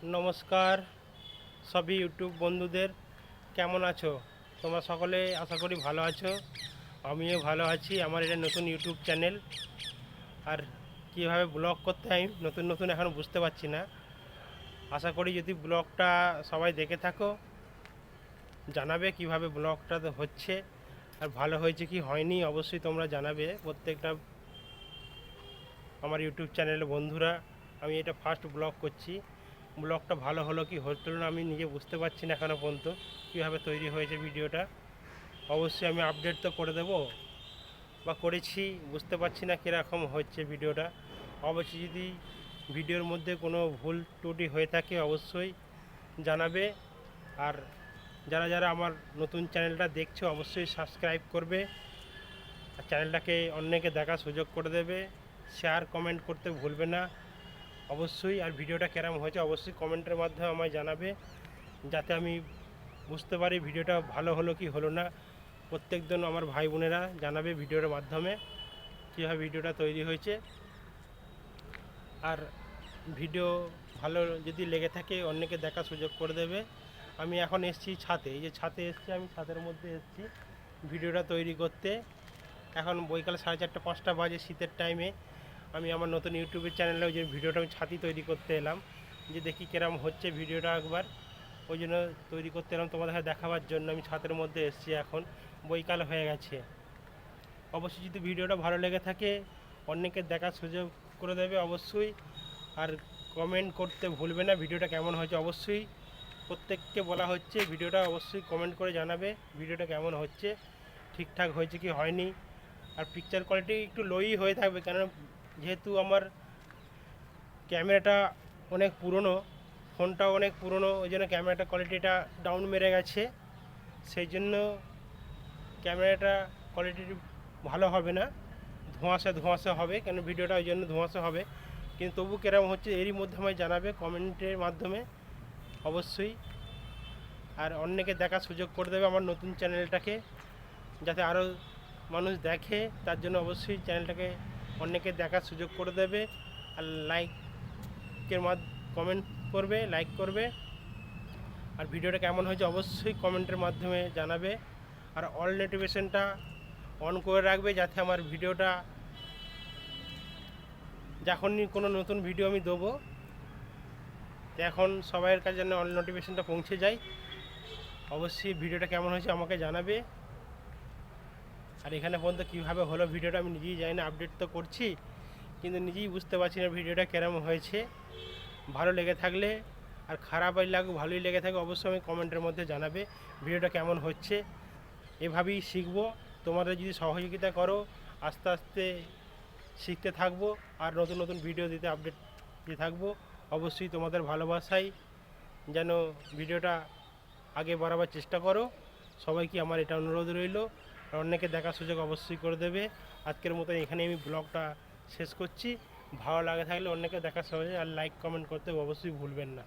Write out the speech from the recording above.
নমস্কার সবই ইউটিউব বন্ধুদের, কেমন আছো তোমরা? সকলে আশা করি ভালো আছো, আমিও ভালো আছি। আমার এটা নতুন ইউটিউব চ্যানেল, আর কীভাবে ব্লগ করতে হয় নতুন নতুন এখন বুঝতে পারছি না। আশা করি যদি ব্লগটা সবাই দেখে থাকো, জানাবে কিভাবে ব্লগটা হচ্ছে আর ভালো হয়েছে কি হয়নি, অবশ্যই তোমরা জানাবে প্রত্যেকটা আমার ইউটিউব চ্যানেলের বন্ধুরা। আমি এটা ফার্স্ট ব্লগ করছি, ব্লগটা ভালো হলো কি হলো না আমি নিজে বুঝতে পারছি না এখনও পর্যন্ত কীভাবে তৈরি হয়েছে ভিডিওটা। অবশ্যই আমি আপডেট তো করে দেব বা করেছি, বুঝতে পারছি না কীরকম হচ্ছে ভিডিওটা। অবশ্যই যদি ভিডিওর মধ্যে কোনো ভুল ত্রুটি হয়ে থাকে অবশ্যই জানাবে। আর যারা যারা আমার নতুন চ্যানেলটা দেখছো অবশ্যই সাবস্ক্রাইব করবে, আর চ্যানেলটাকে অন্যকে দেখার সুযোগ করে দেবে। শেয়ার কমেন্ট করতে ভুলবে না অবশ্যই। আর ভিডিওটা কেরম হয়েছে অবশ্যই কমেন্টের মাধ্যমে আমায় জানাবে, যাতে আমি বুঝতে পারি ভিডিওটা ভালো হলো কি হলো না। প্রত্যেকজন আমার ভাই বোনেরা জানাবে ভিডিওর মাধ্যমে কীভাবে ভিডিওটা তৈরি হয়েছে। আর ভিডিও ভালো যদি লেগে থাকে অন্যকে দেখার সুযোগ করে দেবে। আমি এখন এসেছি ছাদে, এই যে ছাদে এসেছি, আমি ছাদের মধ্যে এসেছি ভিডিওটা তৈরি করতে। এখন বৈকাল 4:30-5টা বাজে, শীতের টাইমে আমি আমার নতুন ইউটিউবের চ্যানেলে ওই যে ভিডিওটা আমি ছাতি তৈরি করতে এলাম, যে দেখি কেরম হচ্ছে ভিডিওটা একবার, ওই জন্য তৈরি করতে এলাম তোমাদের দেখাবার জন্য। আমি ছাদের মধ্যে এসেছি, এখন বৈকাল হয়ে গেছে। অবশ্যই যদি ভিডিওটা ভালো লেগে থাকে অন্যকে দেখার সুযোগ করে দেবে অবশ্যই। আর কমেন্ট করতে ভুলবে না ভিডিওটা কেমন হয়েছে। অবশ্যই প্রত্যেককে বলা হচ্ছে ভিডিওটা অবশ্যই কমেন্ট করে জানাবে ভিডিওটা কেমন হচ্ছে, ঠিকঠাক হয়েছে কি হয়নি। আর পিকচার কোয়ালিটি একটু লোই হয়ে থাকবে, কেন যেহেতু আমার ক্যামেরাটা অনেক পুরনো, ফোনটাও অনেক পুরনো, ওই জন্য ক্যামেরাটা কোয়ালিটিটা ডাউন মেরে গেছে। সেই জন্য ক্যামেরাটা কোয়ালিটি ভালো হবে না, ধোঁয়াশা ধোঁয়াশা হবে, কেন ভিডিওটা ওই জন্য ধোঁয়াশা হবে। কিন্তু তবু কেরম হচ্ছে এরই মধ্যে আমায় জানাবে কমেন্টের মাধ্যমে অবশ্যই। আর অন্যকে দেখার সুযোগ করে দেবে আমার নতুন চ্যানেলটাকে, যাতে আরও মানুষ দেখে, তার জন্য অবশ্যই চ্যানেলটাকে অন্যকে দেখার সুযোগ করে দেবে। আর লাইকের কমেন্ট করবে, লাইক করবে। আর ভিডিওটা কেমন হয়েছে অবশ্যই কমেন্টের মাধ্যমে জানাবে। আর অল নোটিফিকেশনটা অন করে রাখবে, যাতে আমার ভিডিওটা যখনই কোনো নতুন ভিডিও আমি দেবো এখন সবাইয়ের কাছে যেন অল নোটিফিকেশনটা পৌঁছে যায়। অবশ্যই ভিডিওটা কেমন হয়েছে আমাকে জানাবে। আর এখানে পর্যন্ত কীভাবে হলো ভিডিওটা আমি নিজেই জানি না, আপডেট তো করছি কিন্তু নিজেই বুঝতে পারছি না ভিডিওটা কেরম হয়েছে। ভালো লেগে থাকলে, আর খারাপ লাগুক ভালোই লেগে থাকে অবশ্যই আমি কমেন্টের মধ্যে জানাবে ভিডিওটা কেমন হচ্ছে। এভাবেই শিখবো, তোমরা যদি সহযোগিতা করো আস্তে আস্তে শিখতে থাকবো, আর নতুন নতুন ভিডিও দিতে আপডেট দিয়ে থাকবো। অবশ্যই তোমাদের ভালোবাসাই যেন ভিডিওটা আগে বাড়াবার চেষ্টা করো। সবাইকে আমার এটা অনুরোধ রইল, আর অন্যকে দেখার সুযোগ অবশ্যই করে দেবে। আজকের মতো এখানে আমি ব্লগটা শেষ করছি। ভালো লাগে থাকলে অন্যকে দেখার সহজে আর লাইক কমেন্ট করতে অবশ্যই ভুলবেন না।